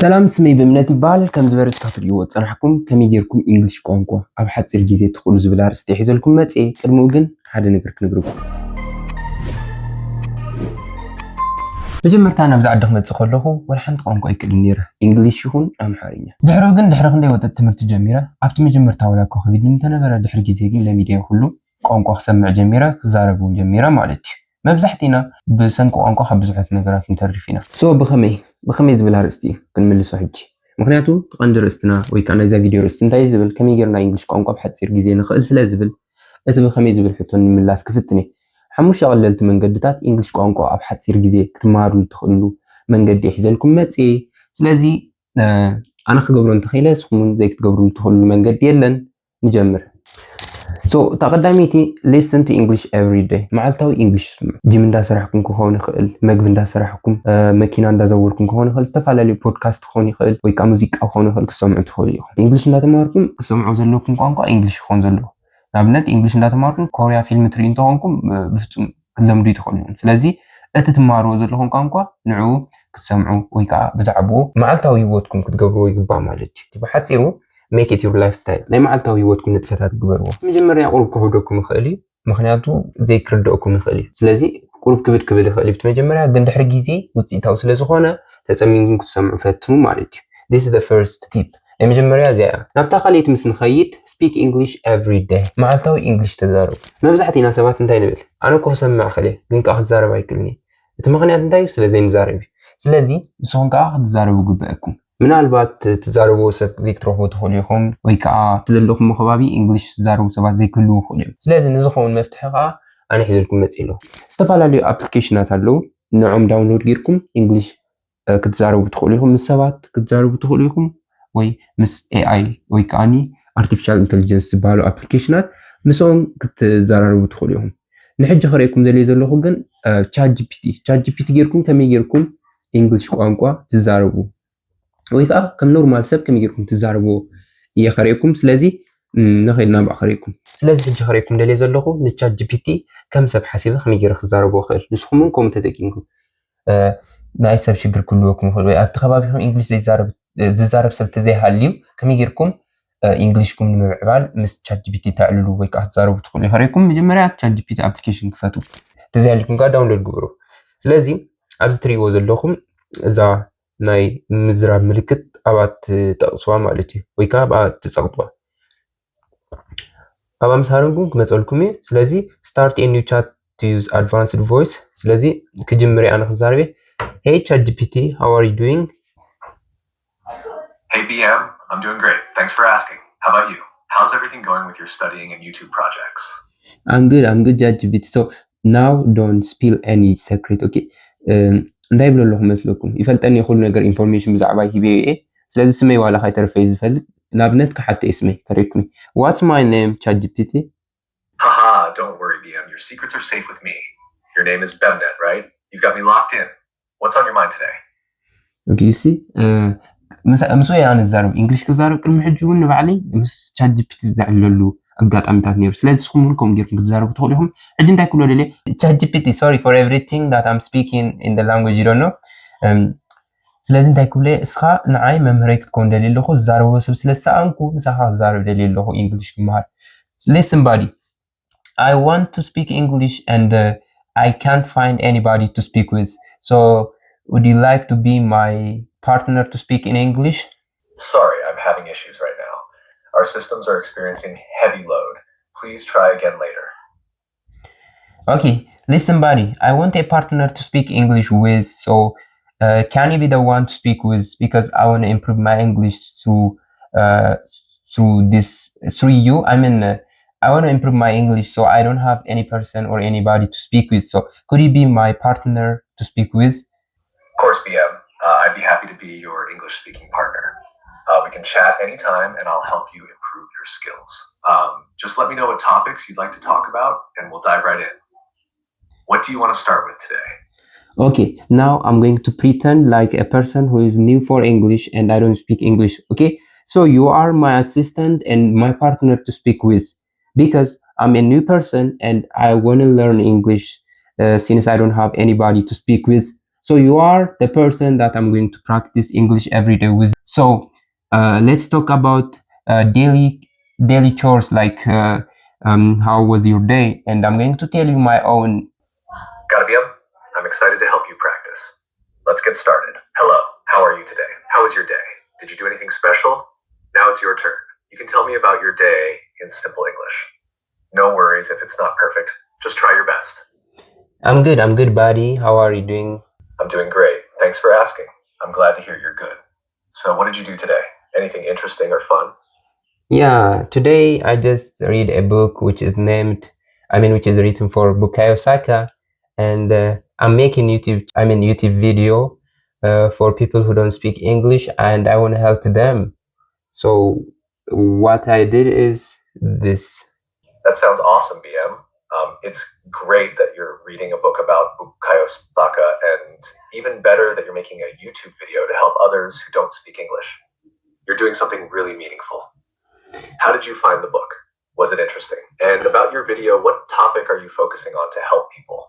ሰላም ስመይ ብእምነት ይበሃል ከም ዝበርስ ታትልይዎ ፀናሕኩም ከመይ ጌርኩም እንግሊሽ ቋንቋ ኣብ ሓፂር ግዜ ትኽእሉ ዝብል ኣርእስቲ ሒዘልኩም መፅአ ቅድሚኡ ግን ሓደ ነገር ክንብርኩም መጀመርታ ናብዚ ዓዲ ክመፅእ ከለኹ ወላ ሓንቲ ቋንቋ ኣይክእልን ነይረ እንግሊሽ ይኹን ኣምሓርኛ ድሕሪ ግን ድሕሪ ክንደይ ወፅት ትምህርቲ ጀሚረ ኣብቲ መጀመርታ ወላ እኳ ከቢድ እንተነበረ ድሕሪ ግዜ ግን ለሚድያ ኩሉ ቋንቋ ክሰምዕ ጀሚረ ክዛረብ እውን ጀሚረ ማለት እዩ መብዛሕቲና ብሰንኪ ቋንቋ ካብ ብዙሓት ነገራት ንተርፍ ኢና ብኸመይ ዝብል ኣርእስቲ ክንምልሶ ሕጂ ምክንያቱ ትቐንዲ ርእስትና ወይ ከዓ ናይዛ ቪድዮ ርእስቲ እንታይ ዝብል ከመይ ጌርና እንግሊሽ ቋንቋ ብሓፂር ግዜ ንኽእል ስለ ዝብል እቲ ብኸመይ ዝብል ሕቶ ንምምላስ ክፍትን እየ ሓሙሽተ ቀለልቲ መንገድታት እንግሊሽ ቋንቋ ኣብ ሓፂር ግዜ ክትመሃሩ ትኽእሉ መንገዲ ሒዘልኩም መፅአ ስለዚ ኣነ ክገብሮ እንተኽእለ ንስኹም ዘይክትገብሩ ትኽእሉ መንገዲ የለን ንጀምር ተቐዳሚቲ listen to English every day መዓልታዊ እንግሊሽ ስምዑ ጂም እንዳሰራሕኩም ክኸውን ይኽእል መግቢ እንዳሰራሕኩም መኪና እንዳዘውርኩም ክኸውን ይኽእል ዝተፈላለዩ ፖድካስት ክኸውን ይኽእል ወይ ከዓ ሙዚቃ ክኸውን ይኽእል ክሰምዑ ትኽእሉ ኢኹም እንግሊሽ እንዳተማሃርኩም ክሰምዑ ዘለኩም ቋንቋ እንግሊሽ ክኸውን ዘለዎ ንኣብነት እንግሊሽ እንዳተማሃርኩም ኮርያ ፊልም ትሪኢ እንተኾንኩም ብፍፁም ክትለምዱ ትኽእሉ ኢኹም ስለዚ እቲ ትመሃርዎ ዘለኹም ቋንቋ ንዑ ክትሰምዑ ወይ ከዓ ብዛዕባኡ መዓልታዊ ህይወትኩም ክትገብርዎ ይግባእ ማለት እዩ ብሓፂሩ make it your lifestyle ናይ መዓልታዊ ህይወትኩም ንጥፈታት ግበርዎ መጀመርያ ቁሩብ ክህደኩም ይኽእል እዩ ምክንያቱ ዘይክርድአኩም ይኽእል እዩ ስለዚ ቁሩብ ክብል ይኽእል እዩ መጀመርያ ግን ድሕሪ ግዜ ውፅኢታዊ ስለ ዝኾነ ተፀሚምኩም ክትሰምዑ ፈትኑ ማለት እዩ this is the first tip ናይ መጀመርያ እዚኣ ናብታ ካልእቲ ምስ ንኸይድ speak English every day መዓልታዊ እንግሊሽ ተዛረቡ መብዛሕቲና ሰባት እንታይ ንብል ኣነ እኮ ክሰምዕ ክእለ ግን ከዓ ክዛረብ ኣይክእልኒ እቲ ምክንያት እንታይ እዩ ስለዘይንዛረብ እዩ ስለዚ ንስኹም ከዓ ክትዛረቡ ግበአኩም ምናልባት ትዛረብዎ ሰብ ዘይክትረኽቦ ትኽእሉ ኢኹም ወይ ከዓ ዘለኹም ከባቢ እንግሊሽ ዝዛረቡ ሰባት ዘይክህልው ይኽእሉ እዮም ስለዚ ንዝኸውን መፍትሒ ከዓ ኣነ ሒዘልኩም መፅእ ኣለኹ ዝተፈላለዩ ኣፕሊኬሽናት ኣለው ንዖም ዳውንሎድ ጌርኩም እንግሊሽ ክትዛረቡ ትኽእሉ ኢኹም ምስ ሰባት ክትዛረቡ ትኽእሉ ኢኹም ወይ ምስ AI ወይ ከዓኒ artificial intelligence ዝበሃሉ ኣፕሊኬሽናት ምስኦም ክትዘራረቡ ትኽእሉ ኢኹም ንሕጂ ክሪአኩም ዘልየ ዘለኹ ግን ChatGPT ጌርኩም ከመይ ጌርኩም እንግሊሽ ቋንቋ ትዛረቡ ወይ ከዓ ከም ኖርማል ሰብ ከመይ ጌርኩም ትዛረብዎ እየ ክሪአኩም ስለዚ ንኸይድና ብኣ ክሪአኩም ስለዚ ሕጂ ክሪአኩም ደልየ ዘለኹ ንChatGPT ከም ሰብ ሓሲበ ከመይ ጌረ ክዛረብዎ ክእል ንስኹም እውን ከምኡ ተጠቂምኩም ናይ ሰብ ሽግር ክህልወኩም ይኽእል ወይ ኣብቲ ከባቢኹም እንግሊሽ ዝዛረብ ሰብ ተዘይሃልዩ ከመይ ጌርኩም እንግሊሽኩም ንምዕባል ምስ ChatGPT ተዕልሉ ወይ ከዓ ትዛረቡ ትኽእሉ ክሪአኩም መጀመርያ ChatGPT ኣፕሊኬሽን ክፈቱ ተዘይሃልዩኩም ከዓ ዳውንሎድ ግብሩ ስለዚ ኣብዚ ትሪእዎ ዘለኹም እዛ ናይ ምዝራብ ምልክት ኣባት ጠቕስዋ ማለት እዩ ወይ ከዓ ኣብኣ ትፀቕጥዋ ኣብኣ ምስ ሃረንኩም ክመፀልኩም እዩ ስለዚ start a new chat to use advanced voice ስለዚ ክጅምር ኣነ ክዛረብ Hey ChatGPT, how are you doing? Hey BM, I'm doing great. Thanks for asking. How about you? How's everything going with your studying and YouTube projects? I'm good ChatGPT. So now don't spill any secret, okay? እንታይ ብሎ ኣለኹ መስለኩም ይፈልጠኒ ኩሉ ነገር ኢንፎርሜሽን ብዛዕባ ሂበዮ እየ ስለዚ ስመይ ዋላ ከይተረፈይ ዝፈልጥ ናብነት ክሓተ እስመይ ከሪእኩኒ What's my name ChatGPT? Haha, don't worry BM. Your secrets are safe with me. Your name is Bemnet, right? You've got me locked in. What's on your mind today? Okay, you see? ምስኡ ኣነ ዝዛረብ እንግሊሽ ክዛረብ ቅድሚ ሕጂ እውን ንባዕለይ ምስ ChatGPT ዝዕለሉ ኣጋጣሚታት ነይሩ ስለዚ ንስኹም እውን ከምኡ ጌርኩም ክትዛረቡ ትኽእሉ ኢኹም ሕጂ እንታይ ክብሎ ደልየ ChatGPT sorry for everything that I'm speaking in the language you don't know ስለዚ እንታይ ክብሎ እስኻ ንዓይ መምህረይ ክትኮን ደልየ ኣለኹ ዝዛረብዎ ሰብ ስለዝሰኣንኩ ንሳኻ ክዛረብ ደልየ ኣለኹ እንግሊሽ ክመሃር listen buddy I want to speak English and I can't find anybody to speak with so would you like to be my partner to speak in English? Sorry, I'm having issues right now. Our systems are experiencing heavy load. Please try again later. Okay, listen buddy, I want a partner to speak English with, so can you be the one to speak with because I want to improve my English through you. I mean, I want to improve my English so I don't have any person or anybody to speak with. So could you be my partner to speak with? Of course, BM. I'd be happy to be your English-speaking partner. We can chat anytime, and I'll help you improve your skills. Just let me know what topics you'd like to talk about, and we'll dive right in. What do you want to start with today? Okay, now I'm going to pretend like a person who is new for English and I don't speak English, okay? So you are my assistant and my partner to speak with because I'm a new person and I want to learn English since I don't have anybody to speak with. So you are the person that I'm going to practice English every day with. So let's talk about daily chores, like how was your day, and I'm going to tell you my own. Gabriel, I'm excited to help you practice. Let's get started. Hello, how are you today? How was your day? Did you do anything special? Now it's your turn. You can tell me about your day in simple English. No worries if it's not perfect. Just try your best. I'm good, buddy. How are you doing? I'm doing great. Thanks for asking. I'm glad to hear you're good. So what did you do today? Anything interesting or fun? Yeah, today I just read a book which is written for Bukayo Saka, and I'm making YouTube video for people who don't speak English, and I want to help them. So what I did is this. That sounds awesome, BM. It's great that you're reading a book about Bukayo Saka, and even better that you're making a YouTube video to help others who don't speak English. You're doing something really meaningful. How did you find the book? Was it interesting? And about your video, what topic are you focusing on to help people?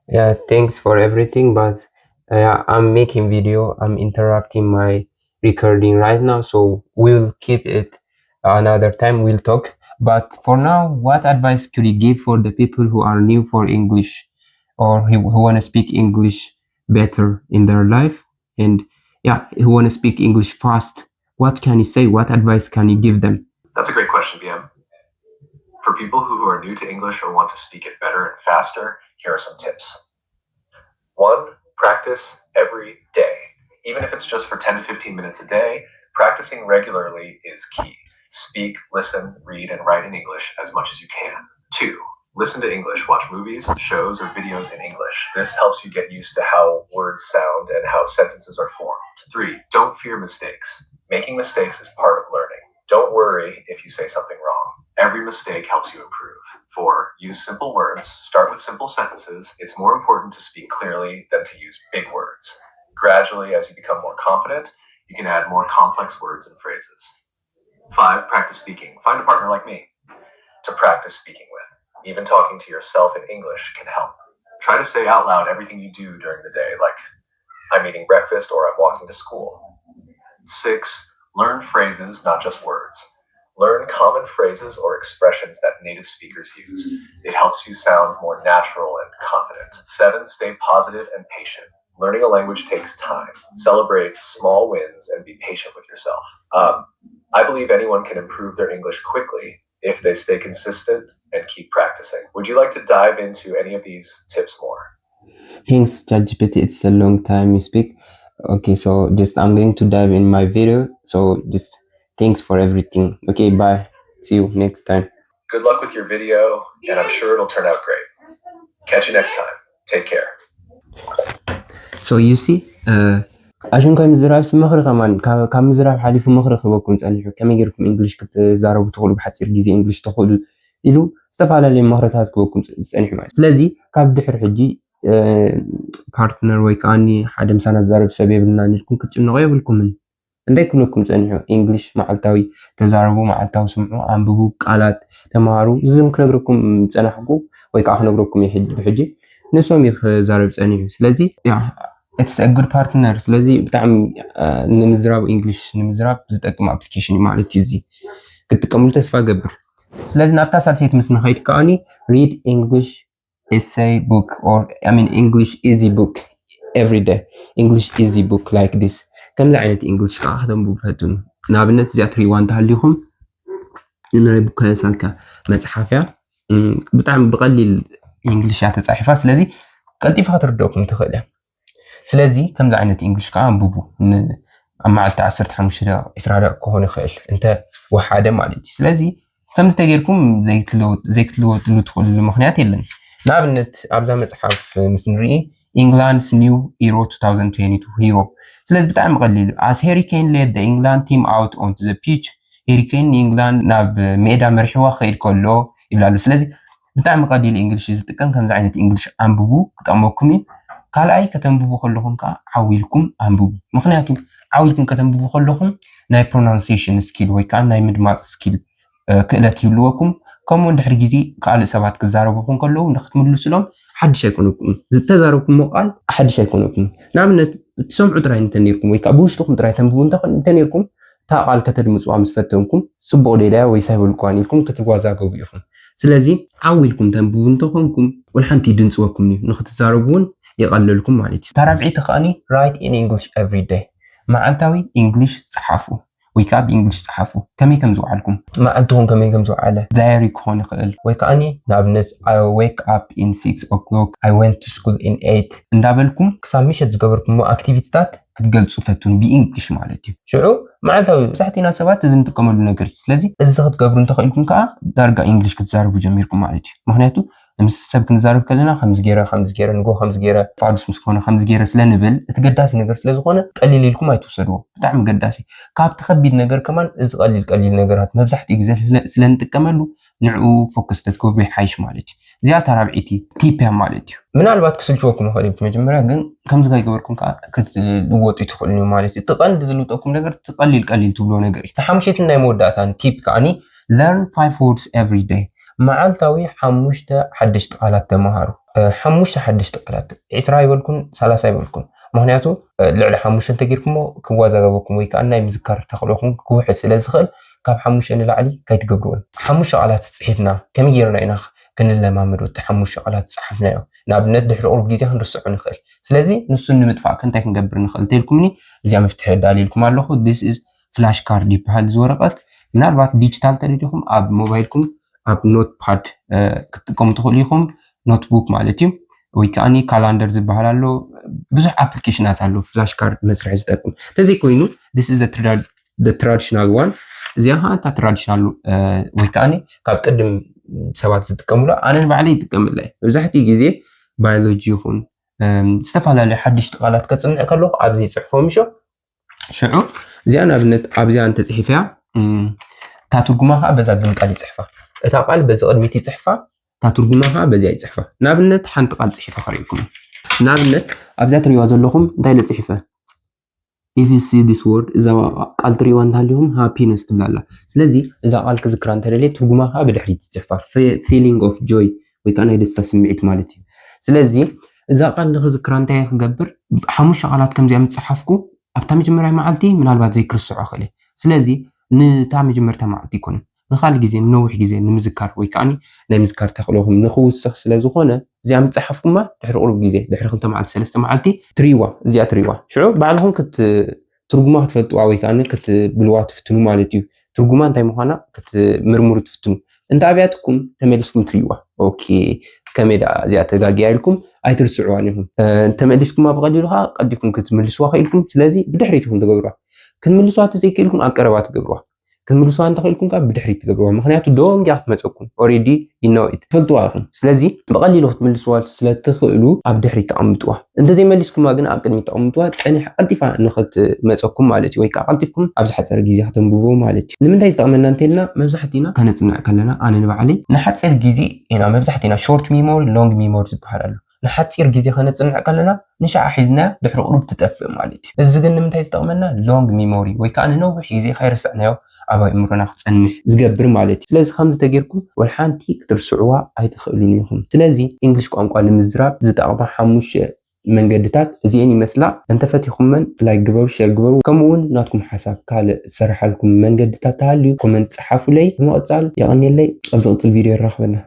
Yeah, thanks for everything, but I'm making video. I'm interrupting my recording right now, so we'll keep it another time. We'll talk. But for now, what advice could you give for the people who are new for English, or who want to speak English better in their life, and who want to speak English fast? What can you say? What advice can you give them? That's a great question, BM. For people who are new to English or want to speak it better and faster, here are some tips. 1. Practice every day. Even if it's just for 10 to 15 minutes a day, practicing regularly is key. Speak, listen, read, and write in English as much as you can. 2. Listen to English. Watch movies, shows, or videos in English. This helps you get used to how words sound and how sentences are formed. 3. Don't fear mistakes. Making mistakes is part of learning. Don't worry if you say something wrong. Every mistake helps you improve. 4. Use simple words. Start with simple sentences. It's more important to speak clearly than to use big words. Gradually, as you become more confident, you can add more complex words and phrases. 5. Practice speaking. Find a partner like me to practice speaking with. Even talking to yourself in English can help. Try to say out loud everything you do during the day, like I'm eating breakfast or I'm walking to school. 6. Learn phrases, not just words. Learn common phrases or expressions that native speakers use. It helps you sound more natural and confident. 7. Stay positive and patient. Learning a language takes time. Celebrate small wins and be patient with yourself. I believe anyone can improve their English quickly if they stay consistent and keep practicing. Would you like to dive into any of these tips more? Thanks, ChatGPT. It's a long time you speak. Okay, so I'm going to dive in my video. So just thanks for everything. Okay, bye. See you next time. Good luck with your video, and I'm sure it'll turn out great. Catch you next time. Take care. So you see, عشان ምዝራብ ምኽሪ ከማን ካብ ምዝራብ ሓሊፉ ምኽሪ ክበኩም ፀኒሑ ከመይ ጌርኩም እንግሊሽ ክትዛረቡ ትኽእሉ ብሓፂር ግዜ እንግሊሽ ትኽእሉ ኢሉ ዝተፈላለዩ ምኽርታት ክበኩም ፀኒሑ ማለት። ስለዚ ካብ ድሕሪ ሕጂ ፓርትነር ወይ ከዓኒ ሓደ ምሳና ዝዛረብ ሰብ የብልና ንልኩም ክትጭንቑ የብልኩምን እንታይ ክብለኩም ፀኒሑ እንግሊሽ መዓልታዊ ተዛረቡ፣ መዓልታዊ ስምዑ፣ አንብቡ፣ ቃላት ተማሃሩ ዝም ክነግረኩም ፀናሕኩ ወይ ከዓ ክነግረኩም ሕጂ ንሶም ክዛረብ ፀኒሑ። ስለዚ it's a good partner. ስለዚ ብጣዕሚ ንምዝራብ እንግሊሽ ንምዝራብ ዝጠቅም አፕሊኬሽን እዩ ማለት እዩ። እዚ ክትጥቀምሉ ተስፋ ገብር። ስለዚ ናብታ ሳልሰይቲ ምስ ንኸይድ ከዓኒ read English essay book or English easy book every day. English easy book like this. ከምዚ ዓይነት እንግሊሽ ከዓ ከተንብቡ ፈትኑ። ንኣብነት እዚኣ ትሪእዋ እንተሃሊኹም ናይ ቡካዮ ሳካ መፅሓፍ እያ። ብጣዕሚ ብቐሊል እንግሊሽ እያ ተፃሒፋ። ስለዚ ቀልጢፋ ክትርድአኩም ትኽእል እያ። ስለዚ ከምዚ ዓይነት እንግሊሽ ከዓ አንብቡ። ኣብ መዓልቲ 15 20 ደቂቃ ክኾን ይኽእል እንተ ወሓደ ማለት እዩ። ስለዚ ከምዚ ተጌርኩም ዘይክትልወጥሉ ትኽእልሉ ምክንያት የለን። ንኣብነት ኣብዛ መፅሓፍ ምስ ንርኢ England's new Euro 2022 hero. ስለዚ ብጣዕሚ ቀሊል as Harry Kane led the England team out onto the pitch. Harry Kane ንእንግላንድ ናብ ሜዳ መሪሕዋ ከይድ ከሎ ይብላሉ። ስለዚ ብጣዕሚ ቀሊል እንግሊሽ ዝጥቀም ከምዚ ዓይነት እንግሊሽ አንብቡ ክጠቅመኩም እዩ። ካልኣይ ከተንብቡ ከለኹም ከዓ ዓዊልኩም አንብቡ። ምክንያቱ ዓዊልኩም ከተንብቡ ከለኹም ናይ ፕሮናንሲዬሽን ስኪል ወይ ከዓ ናይ ምድማፅ ስኪል ክእለት ይህልወኩም። ከምኡ ድሕሪ ግዜ ካልእ ሰባት ክዛረቡኩም ከለዉ ንክትምልስሎም ሓድሽ ኣይኮነኩም ዝተዛረብኩሞ ቃል ሓድሽ ኣይኮነኩም ንኣብነት ትሰምዑ ጥራይ እንተነርኩም ወይ ከዓ ብውሽጥኩም ጥራይ ተንብቡ እንተነርኩም እታ ቃል ከተድምፅዋ ምስ ፈተንኩም ፅቡቅ ሌላያ ወይ ሳይበልኳን ኢልኩም ክትዋዛገቡ ኢኹም ስለዚ ዓዊልኩም ተንብቡ እንተኾንኩም ወልሓንቲ ድንፅወኩም እዩ ንክትዛረቡ እውን የቀልልኩም ማለት እዩ ታራብዒቲ ከዓኒ write in English every day መዓልታዊ እንግሊሽ ፀሓፉ ወይ ከዓ ብእንግሊሽ ፀሓፉ ከመይ ከም ዝውዓልኩም መዓልትኩም ከመይ ከም ዝውዓለ ዳይሪ ክኾን ይኽእል ወይ ከዓኒ ንኣብነት I wake up in 6 o'clock I went to school in 8 እንዳበልኩም ክሳብ ምሸት ዝገበርኩሞ ኣክቲቪቲታት ክትገልፁ ፈቱን ብእንግሊሽ ማለት እዩ ሽዑ መዓልታዊ ብዙሓትና ሰባት እዚ እንጥቀመሉ ነገር እዩ ስለዚ እዚ ክትገብሩ እንተኽእልኩም ከዓ ዳርጋ እንግሊሽ ክትዛረቡ ጀሚርኩም ማለት እዩ ምክንያቱ ምስ ሰብ ክንዛረብ ከለና ከምዚ ገይረ ንጎ ከምዚ ገይረ ፋዱስ ምስ ኮነ ከምዚ ገይረ ስለንብል እቲ ገዳሲ ነገር ስለዝኾነ ቀሊል ኢልኩም ኣይትወሰድዎ ብጣዕሚ ገዳሲ ካብቲ ከቢድ ነገር ከማን እዚ ቀሊል ነገራት መብዛሕትኡ ግዜ ስለንጥቀመሉ ንዕኡ ፎከስ ተትገብሩ ይሓይሽ ማለት እዩ እዚኣ ተራብዒቲ ቲፕ ማለት እዩ ምናልባት ክስልችወኩም ይኽእል እዩ መጀመርያ ግን ከምዚ ገይገበርኩም ከዓ ክትልወጡ ትኽእሉ እዩ ማለት እዩ ትቐንዲ ዝልውጠኩም ነገር ትቐሊል ትብሎ ነገር እዩ ተሓምሽትን ናይ መወዳእታን ቲፕ ከዓኒ learn 5 words every day መዓልታዊ 5 ሓደሽቲ ቃላት ተመሃሩ 5 ሓደሽቲ ቃላት 20 ይበልኩን 30 ይበልኩን ምክንያቱ ልዕሊ 5 እንተጌርኩሞ ክዋዛገበኩም ወይ ከዓ ናይ ምዝካር ተኽእሎኩም ክውሕድ ስለዝኽእል ካብ 5 ንላዕሊ ከይትገብርዎን 5 ቃላት ፅሒፍና ከመይ ጌርና ኢና ክንለማመድ እቲ 5 ቃላት ፀሓፍናዮ ንኣብነት ድሕሪ ቁርብ ግዜ ክንርስዑ ንኽእል ስለዚ ንሱ ንምጥፋእ ከንታይ ክንገብር ንኽእል ተልኩምኒ እዚኣ መፍትሒ ዳልይልኩም ኣለኹ this is flash card ይበሃል ዝወረቐት ምናልባት ዲጂታል ተደዲኹም ኣብ ሞባይልኩም ኣብ ኖት ፓድ ክትጥቀሙ ትኽእሉ ኢኹም ኖትቡክ ማለት እዩ ወይ ከዓኒ ካላንደር ዝበሃል ኣሎ ብዙሕ ኣፕሊኬሽናት ኣሎ ፍላሽ ካርድ መስርሒ ዝጠቅም ተዘይ ኮይኑ this is the traditional one እዚኣ ከዓ እታ ትራዲሽናል ወይ ከዓኒ ካብ ቅድም ሰባት ዝጥቀምሉ ኣነ ንባዕለይ ይጥቀምላ መብዛሕትኡ ግዜ ባዮሎጂ ይኹን ዝተፈላለዩ ሓድሽቲ ቃላት ከፅንዕ ከለኹ ኣብዚ ፅሕፎም ሽዑ እዚኣ ንኣብነት ኣብዚኣ እንተፅሒፈያ እታ ትርጉማ ከዓ በዛ ግምጣል ይፅሕፋ እታ ቃል በዚ ቅድሚት ይፅሕፋ እታ ትርጉማ ከዓ በዚያ ይፅሕፋ ንኣብነት ሓንቲ ቃል ፅሒፈ ከሪእኩም ንኣብነት ኣብዚኣ ትሪእዋ ዘለኹም እንታይ ለፅሒፈ if you see this word እዛ ቃል ትሪእዋ እንተሃልዮም ሃፒነስ ትብል ኣላ ስለዚ እዛ ቃል ክዝክራ እንተደልየ ትርጉማ ከዓ ብድሕሪት ይፅሕፋ feeling of joy ወይ ከዓ ናይ ደስታ ስምዒት ማለት እዩ ስለዚ እዛ ቃል ንክዝክራ እንታይ ክገብር 5 ቃላት ከምዚኣ ምፅሓፍኩ ኣብታ መጀመርያ መዓልቲ ምናልባት ዘይክርስዖ ክእል ስለዚ ንታ መጀመርታ መዓልቲ ይኮነ ንኻልእ ግዜ ንነዊሕ ግዜ ንምዝካር ወይ ከዓኒ ናይ ምዝካር ተኽእሎኩም ንክውስኽ ስለዝኾነ እዚኣ ምፅሓፍኩማ ድሕሪ ቁርብ ግዜ ድሕሪ 2 መዓልቲ 3 መዓልቲ እዚኣ ትሪእዋ ሽዑ ባዕልኩም ትርጉማ ክትፈልጥዋ ወይ ከዓኒ ክትብልዋ ትፍትኑ ማለት እዩ ትርጉማ እንታይ ምዃና ክትምርምሩ ትፍትኑ እንተኣብያትኩም ተመሊስኩም ትሪእዋ ኦኬ ከመይ እዚኣ ተጋጊያ ኢልኩም ኣይትርስዕዋን ኢኹም ተመሊስኩማ ብቐሊሉ ከዓ ቀዲፍኩም ክትምልስዋ ክኢልኩም ስለዚ ብድሕሪት ኢኹም ትገብርዋ ክትምልስዋ ተዘይክኢልኩም ኣብ ቀረባ ትገብርዋ ክንምልስዋ እንተኽእልኩም ከዓ ብድሕሪት ትገብርዋ ምክንያቱ ዶም ያ ክትመፀኩም ኦሬዲ ይነውኢት ትፈልጥዋ ኢኹም ስለዚ ብቐሊሉ ክትምልስዋ ስለትኽእሉ ኣብ ድሕሪት ተቐምጥዋ እንተዘይመሊስኩማ ግን ኣብ ቅድሚት ተቐምጥዋ ፀኒሕ ቀልጢፋ ንኽትመፀኩም ማለት እዩ ወይ ከዓ ቀልጢፍኩም ኣብ ዝሓፀረ ግዜ ክትንብቦ ማለት እዩ ንምንታይ ዝጠቕመና እንተልና መብዛሕትእና ከነፅንዕ ከለና ኣነ ንባዕለይ ንሓፂር ግዜ ኢና መብዛሕትእና ሾርት ሜሞሪ ሎንግ ሜሞሪ ዝበሃል ኣሎ ንሓፂር ግዜ ከነፅንዕ ከለና ንሻዓ ሒዝና ድሕሪ ቁሩብ ትጠፍእ ማለት እዩ እዚ ግን ንምንታይ ዝጠቕመና ሎንግ ሜሞሪ ወይ ከዓ ንነዊሕ ግዜ ከይርስዕናዮ ኣብ ኣእምሮና ክፀንሕ ዝገብር ማለት እዩ ስለዚ ከምዚ ተጌርኩም ወልሓንቲ ክትርስዕዋ ኣይትኽእሉን ኢኹም ስለዚ እንግሊሽ ቋንቋ ንምዝራብ ዝጠቕማ 5 መንገድታት እዚአን ይመስላ እንተፈቲኹመን ላይክ ግበሩ ሼር ግበሩ ከምኡውን ናትኩም ሓሳብ ካልእ ዝሰርሓልኩም መንገድታት ተሃልዩ ኮመንት ፀሓፉለይ ብምቕፃል የቐኒለይ ኣብ ዝቕፅል ቪድዮ ይራኸበና